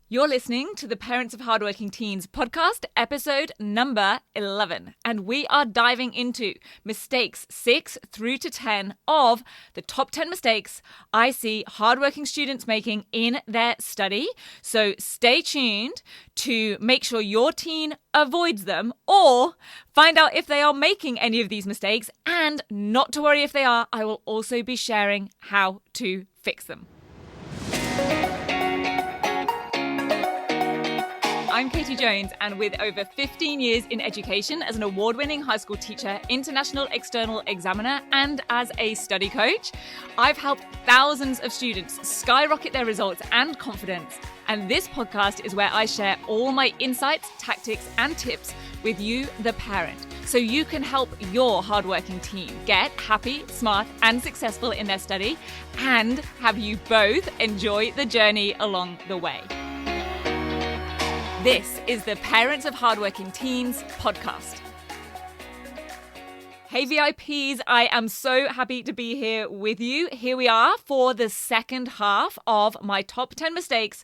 You're listening to the Parents of Hardworking Teens podcast, episode number 11. And we are diving into mistakes 6 through to 10 of the top 10 mistakes I see hardworking students making in their study. So stay tuned to make sure your teen avoids them or find out if they are making any of these mistakes. And not to worry if they are, I will also be sharing how to fix them. I'm Katie Jones, and with over 15 years in education as an award-winning high school teacher, international external examiner, and as a study coach, I've helped thousands of students skyrocket their results and confidence. And this podcast is where I share all my insights, tactics, and tips with you, the parent, so you can help your hardworking teen get happy, smart, and successful in their study, and have you both enjoy the journey along the way. This is the Parents of Hardworking Teens podcast. Hey VIPs, I am so happy to be here with you. Here we are for the second half of my top 10 mistakes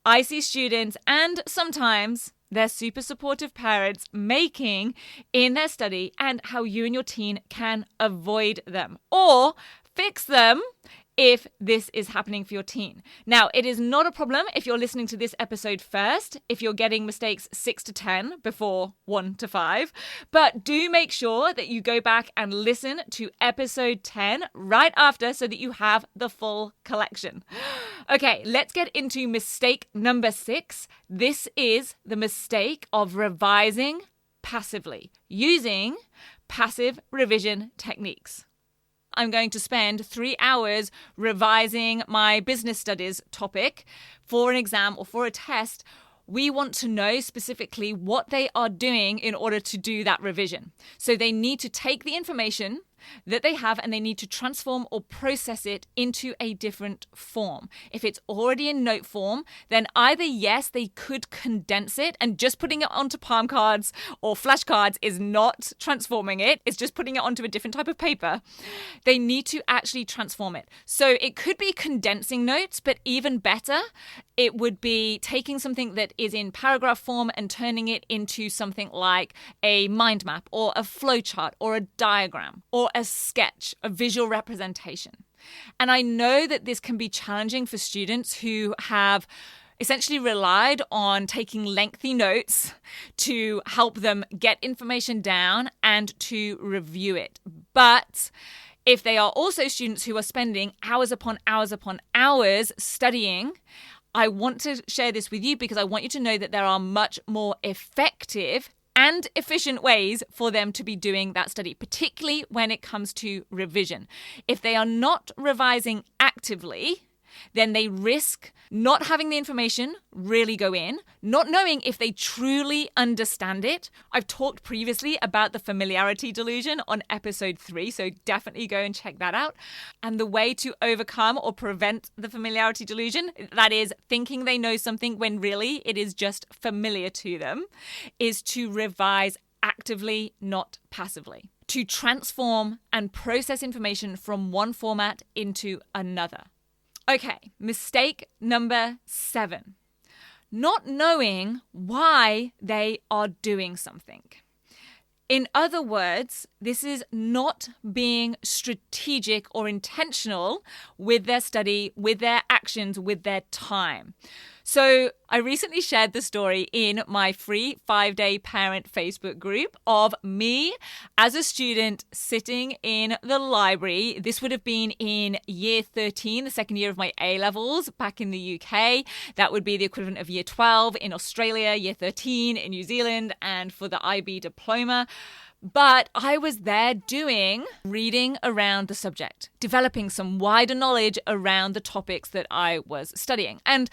I see students and sometimes their super supportive parents making in their study and how you and your teen can avoid them or fix them if this is happening for your teen. Now, it is not a problem if you're listening to this episode first, if you're getting mistakes 6 to 10 before 1 to 5, but do make sure that you go back and listen to episode 10 right after so that you have the full collection. Okay, let's get into mistake number 6. This is the mistake of revising passively, using passive revision techniques. I'm going to spend 3 hours revising my business studies topic for an exam or for a test. We want to know specifically what they are doing in order to do that revision. So they need to take the information that they have and they need to transform or process it into a different form. If it's already in note form, then either yes, they could condense it, and just putting it onto palm cards or flashcards is not transforming it. It's just putting it onto a different type of paper. They need to actually transform it. So it could be condensing notes, but even better, it would be taking something that is in paragraph form and turning it into something like a mind map or a flowchart or a diagram or a sketch, a visual representation. And I know that this can be challenging for students who have essentially relied on taking lengthy notes to help them get information down and to review it. But if they are also students who are spending hours upon hours upon hours studying, I want to share this with you because I want you to know that there are much more effective and efficient ways for them to be doing that study, particularly when it comes to revision. If they are not revising actively, then they risk not having the information really go in, not knowing if they truly understand it. I've talked previously about the familiarity delusion on episode 3, so definitely go and check that out. And the way to overcome or prevent the familiarity delusion, that is thinking they know something when really it is just familiar to them, is to revise actively, not passively. To transform and process information from one format into another. Okay, mistake number 7. Not knowing why they are doing something. In other words, this is not being strategic or intentional with their study, with their actions, with their time. So I recently shared the story in my free 5-day parent Facebook group of me as a student sitting in the library. This would have been in year 13, the second year of my A-levels back in the UK. That would be the equivalent of year 12 in Australia, year 13 in New Zealand, and for the IB diploma. But I was there doing reading around the subject, developing some wider knowledge around the topics that I was studying. And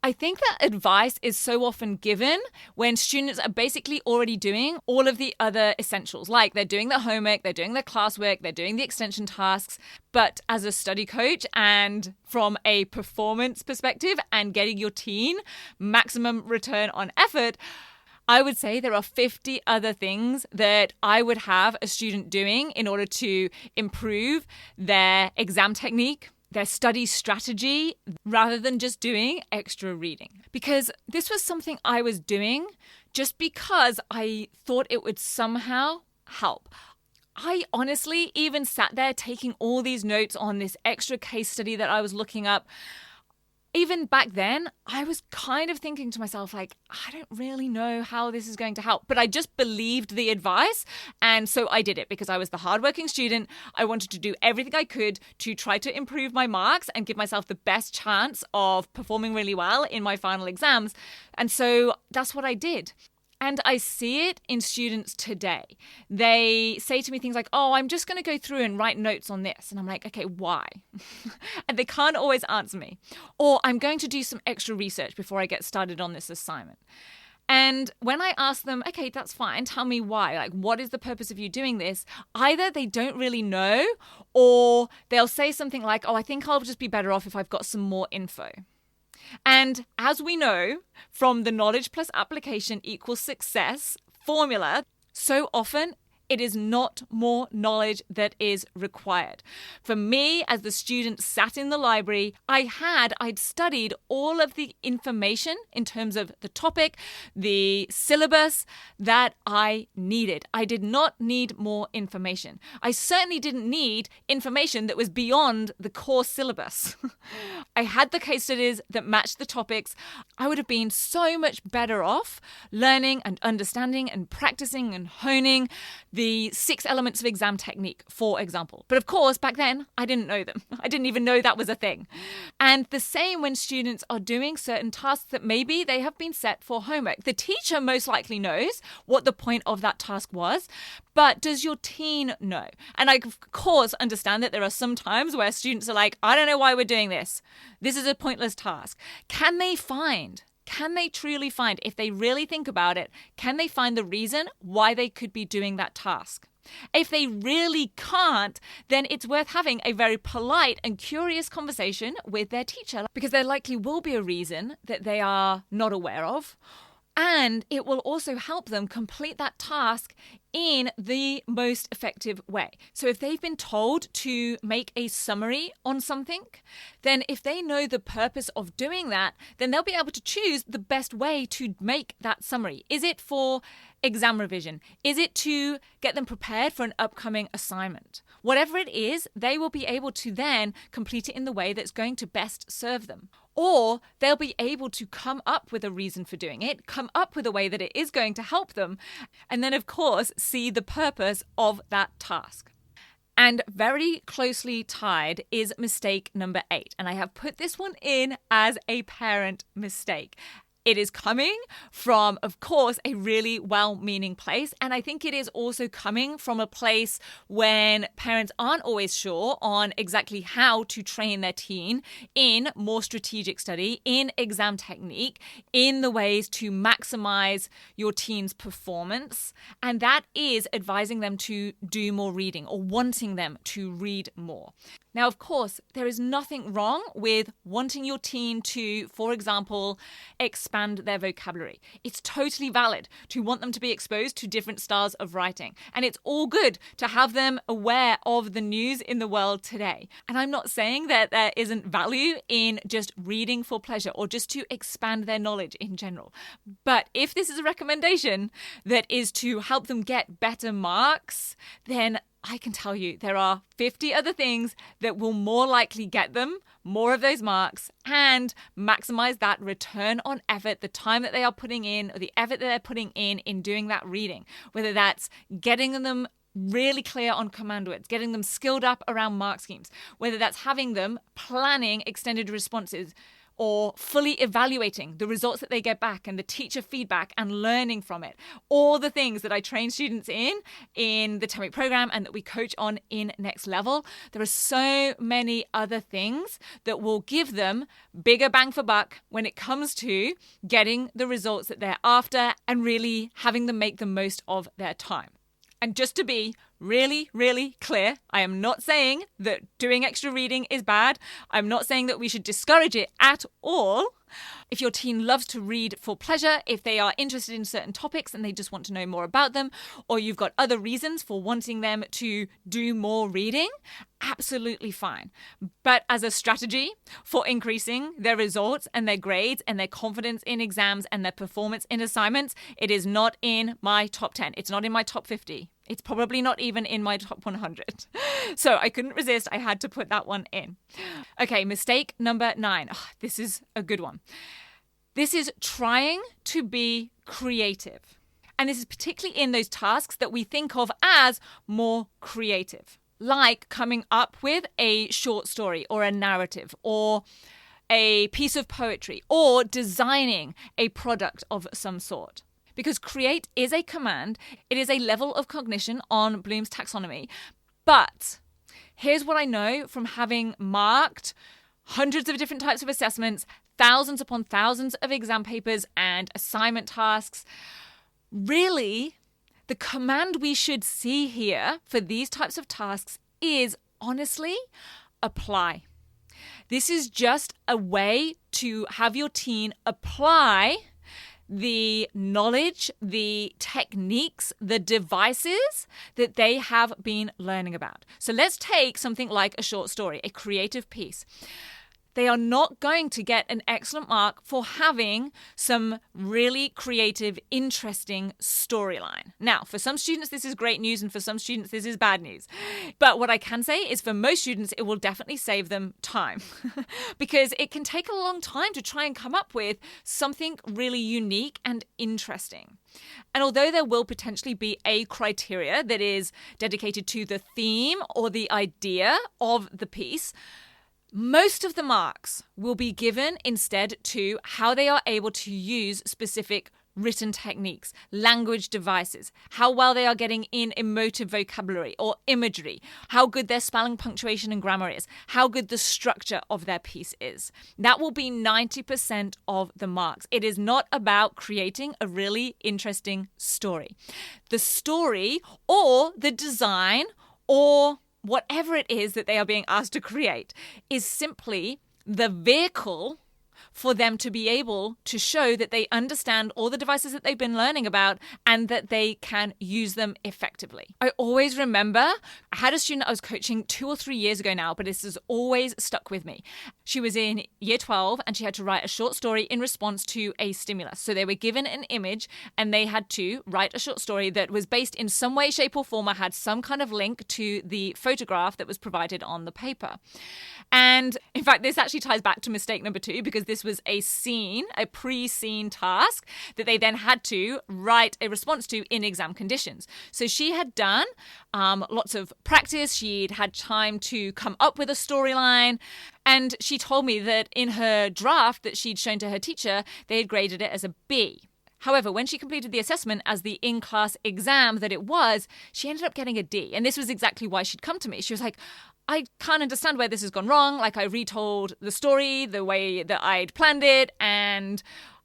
I think that advice is so often given when students are basically already doing all of the other essentials, like they're doing their homework, they're doing their classwork, they're doing the extension tasks. But as a study coach and from a performance perspective and getting your teen maximum return on effort, I would say there are 50 other things that I would have a student doing in order to improve their exam technique, their study strategy rather than just doing extra reading. Because this was something I was doing just because I thought it would somehow help. I honestly even sat there taking all these notes on this extra case study that I was looking up. Even back then, I was kind of thinking to myself, like, I don't really know how this is going to help. But I just believed the advice. And so I did it because I was the hardworking student. I wanted to do everything I could to try to improve my marks and give myself the best chance of performing really well in my final exams. And so that's what I did. And I see it in students today. They say to me things like, oh, I'm just going to go through and write notes on this. And I'm like, okay, why? And they can't always answer me. Or I'm going to do some extra research before I get started on this assignment. And when I ask them, okay, that's fine, tell me why. Like, what is the purpose of you doing this? Either they don't really know, or they'll say something like, oh, I think I'll just be better off if I've got some more info. And as we know from the knowledge plus application equals success formula, so often it is not more knowledge that is required. For me, as the student sat in the library, I'd studied all of the information in terms of the topic, the syllabus that I needed. I did not need more information. I certainly didn't need information that was beyond the core syllabus. I had the case studies that matched the topics. I would have been so much better off learning and understanding and practicing and honing the 6 elements of exam technique, for example. But of course, back then, I didn't know them. I didn't even know that was a thing. And the same when students are doing certain tasks that maybe they have been set for homework. The teacher most likely knows what the point of that task was, but does your teen know? And I, of course, understand that there are some times where students are like, I don't know why we're doing this. This is a pointless task. Can they truly find, if they really think about it, can they find the reason why they could be doing that task? If they really can't, then it's worth having a very polite and curious conversation with their teacher, because there likely will be a reason that they are not aware of. And it will also help them complete that task in the most effective way. So if they've been told to make a summary on something, then if they know the purpose of doing that, then they'll be able to choose the best way to make that summary. Is it for exam revision? Is it to get them prepared for an upcoming assignment? Whatever it is, they will be able to then complete it in the way that's going to best serve them. Or they'll be able to come up with a reason for doing it, come up with a way that it is going to help them, and then, of course, see the purpose of that task. And very closely tied is mistake number 8. And I have put this one in as a parent mistake. It is coming from, of course, a really well-meaning place. And I think it is also coming from a place when parents aren't always sure on exactly how to train their teen in more strategic study, in exam technique, in the ways to maximize your teen's performance. And that is advising them to do more reading or wanting them to read more. Now, of course, there is nothing wrong with wanting your teen to, for example, expand their vocabulary. It's totally valid to want them to be exposed to different styles of writing. And it's all good to have them aware of the news in the world today. And I'm not saying that there isn't value in just reading for pleasure or just to expand their knowledge in general. But if this is a recommendation that is to help them get better marks, then I can tell you there are 50 other things that will more likely get them more of those marks and maximize that return on effort, the time that they are putting in, or the effort that they're putting in doing that reading, whether that's getting them really clear on command words, getting them skilled up around mark schemes, whether that's having them planning extended responses, or fully evaluating the results that they get back and the teacher feedback and learning from it. All the things that I train students in the 10-week program and that we coach on in Next Level. There are so many other things that will give them bigger bang for buck when it comes to getting the results that they're after and really having them make the most of their time. And just to be really, really clear. I am not saying that doing extra reading is bad. I'm not saying that we should discourage it at all. If your teen loves to read for pleasure, if they are interested in certain topics and they just want to know more about them, or you've got other reasons for wanting them to do more reading, absolutely fine. But as a strategy for increasing their results and their grades and their confidence in exams and their performance in assignments, it is not in my top 10. It's not in my top 50. It's probably not even in my top 100. So I couldn't resist. I had to put that one in. Okay, mistake number 9. Oh, this is a good one. This is trying to be creative. And this is particularly in those tasks that we think of as more creative, like coming up with a short story or a narrative or a piece of poetry or designing a product of some sort. Because create is a command. It is a level of cognition on Bloom's taxonomy. But here's what I know from having marked hundreds of different types of assessments, thousands upon thousands of exam papers and assignment tasks. Really, the command we should see here for these types of tasks is, honestly, apply. This is just a way to have your teen apply the knowledge, the techniques, the devices that they have been learning about. So let's take something like a short story, a creative piece. They are not going to get an excellent mark for having some really creative, interesting storyline. Now, for some students, this is great news, and for some students, this is bad news. But what I can say is for most students, it will definitely save them time because it can take a long time to try and come up with something really unique and interesting. And although there will potentially be a criteria that is dedicated to the theme or the idea of the piece, most of the marks will be given instead to how they are able to use specific written techniques, language devices, how well they are getting in emotive vocabulary or imagery, how good their spelling, punctuation, and grammar is, how good the structure of their piece is. That will be 90% of the marks. It is not about creating a really interesting story. The story or the design or whatever it is that they are being asked to create is simply the vehicle for them to be able to show that they understand all the devices that they've been learning about and that they can use them effectively. I always remember I had a student I was coaching 2 or 3 years ago now, but this has always stuck with me. She was in year 12 and she had to write a short story in response to a stimulus. So they were given an image and they had to write a short story that was based in some way, shape, or form or had some kind of link to the photograph that was provided on the paper. And in fact, this actually ties back to mistake number 2 because this was a pre-scene task that they then had to write a response to in exam conditions. So she had done lots of practice. She'd had time to come up with a storyline. And she told me that in her draft that she'd shown to her teacher, they had graded it as a B. However, when she completed the assessment as the in-class exam that it was, she ended up getting a D. And this was exactly why she'd come to me. She was like, I can't understand where this has gone wrong. Like, I retold the story the way that I'd planned it, and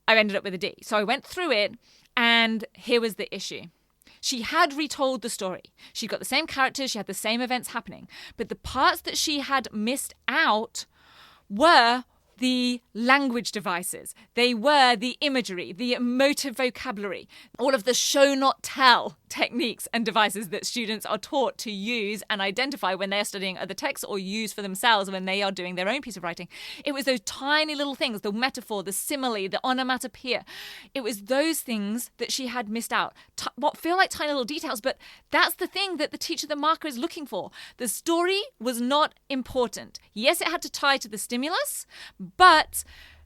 I ended up with a D. So I went through it, and here was the issue. She had retold the story. She got the same characters, she had the same events happening. But the parts that she had missed out were the language devices. They were the imagery, the emotive vocabulary, all of the show not tell techniques and devices that students are taught to use and identify when they're studying other texts or use for themselves when they are doing their own piece of writing. It was those tiny little things, the metaphor, the simile, the onomatopoeia. It was those things that she had missed out. What feel like tiny little details, but that's the thing that the teacher, the marker, is looking for. The story was not important. Yes, it had to tie to the stimulus, but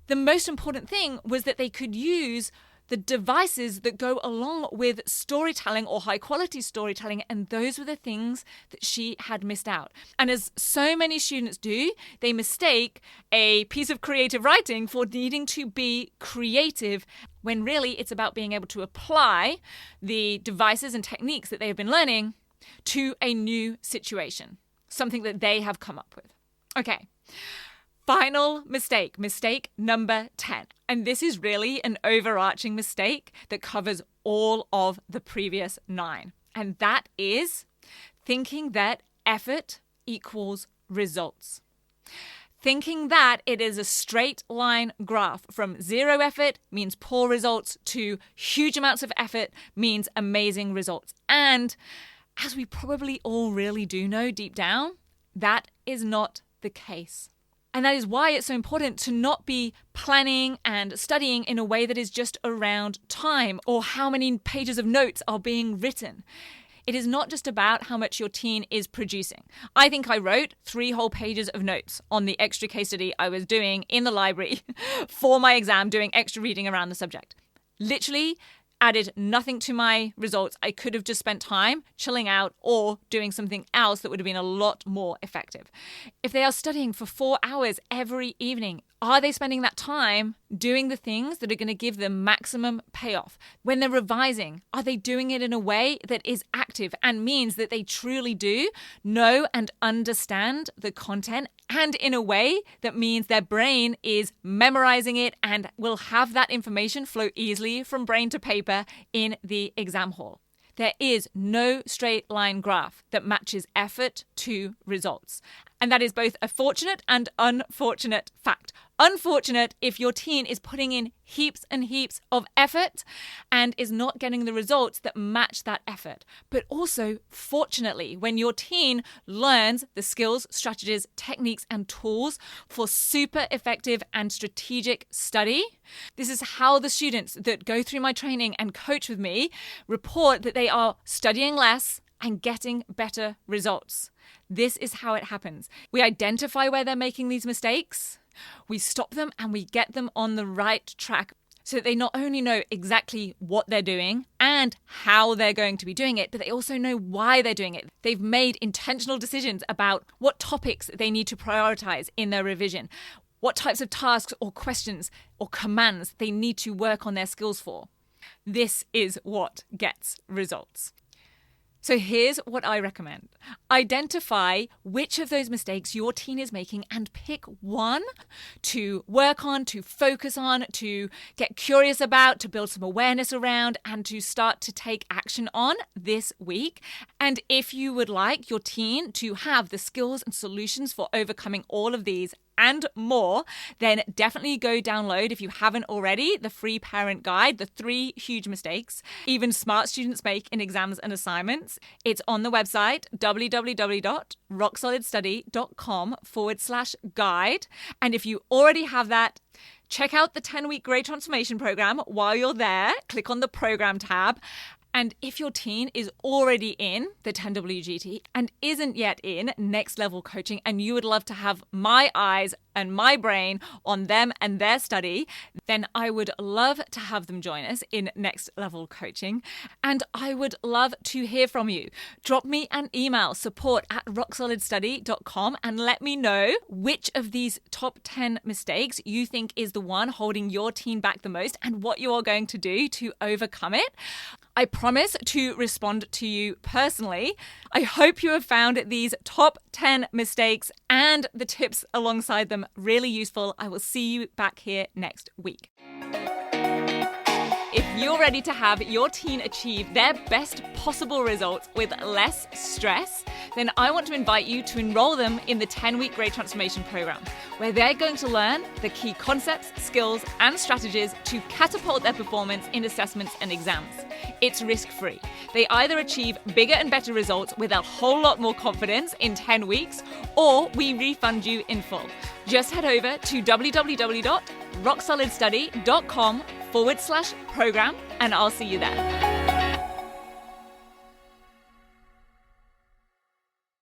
the most important thing was that they could use the devices that go along with storytelling or high quality storytelling, and those were the things that she had missed out. And as so many students do, they mistake a piece of creative writing for needing to be creative when really it's about being able to apply the devices and techniques that they have been learning to a new situation, something that they have come up with. Okay. Final mistake number 10. And this is really an overarching mistake that covers all of the previous 9. And that is thinking that effort equals results. Thinking that it is a straight line graph from zero effort means poor results to huge amounts of effort means amazing results. And as we probably all really do know deep down, that is not the case. And that is why it's so important to not be planning and studying in a way that is just around time or how many pages of notes are being written. It is not just about how much your teen is producing. I think I wrote 3 whole pages of notes on the extra case study I was doing in the library for my exam, doing extra reading around the subject. Literally added nothing to my results. I could have just spent time chilling out or doing something else that would have been a lot more effective. If they are studying for 4 hours every evening, are they spending that time doing the things that are going to give them maximum payoff? When they're revising, are they doing it in a way that is active and means that they truly do know and understand the content, and in a way that means their brain is memorizing it and will have that information flow easily from brain to paper in the exam hall? There is no straight line graph that matches effort to results. And that is both a fortunate and unfortunate fact. Unfortunate if your teen is putting in heaps and heaps of effort and is not getting the results that match that effort. But also, fortunately, when your teen learns the skills, strategies, techniques, and tools for super effective and strategic study, this is how the students that go through my training and coach with me report that they are studying less and getting better results. This is how it happens. We identify where they're making these mistakes, we stop them, and we get them on the right track so that they not only know exactly what they're doing and how they're going to be doing it, but they also know why they're doing it. They've made intentional decisions about what topics they need to prioritize in their revision, what types of tasks or questions or commands they need to work on their skills for. This is what gets results. So here's what I recommend. Identify which of those mistakes your teen is making and pick one to work on, to focus on, to get curious about, to build some awareness around, and to start to take action on this week. And if you would like your teen to have the skills and solutions for overcoming all of these and more, then definitely go download, if you haven't already, the free parent guide, the 3 huge mistakes even smart students make in exams and assignments. It's on the website, www.rocksolidstudy.com/guide. And if you already have that, check out the 10-week Grade Transformation Program while you're there. Click on the program tab. And if your teen is already in the 10WGT and isn't yet in next level coaching, and you would love to have my eyes and my brain on them and their study, then I would love to have them join us in next level coaching. And I would love to hear from you. Drop me an email, support@rocksolidstudy.com, and let me know which of these top 10 mistakes you think is the one holding your teen back the most and what you are going to do to overcome it. I promise to respond to you personally. I hope you have found these top 10 mistakes and the tips alongside them really useful. I will see you back here next week. If you're ready to have your teen achieve their best possible results with less stress, then I want to invite you to enroll them in the 10-week Grade Transformation Program, where they're going to learn the key concepts, skills, and strategies to catapult their performance in assessments and exams. It's risk-free. They either achieve bigger and better results with a whole lot more confidence in 10 weeks, or we refund you in full. Just head over to www.rocksolidstudy.com/program, and I'll see you there.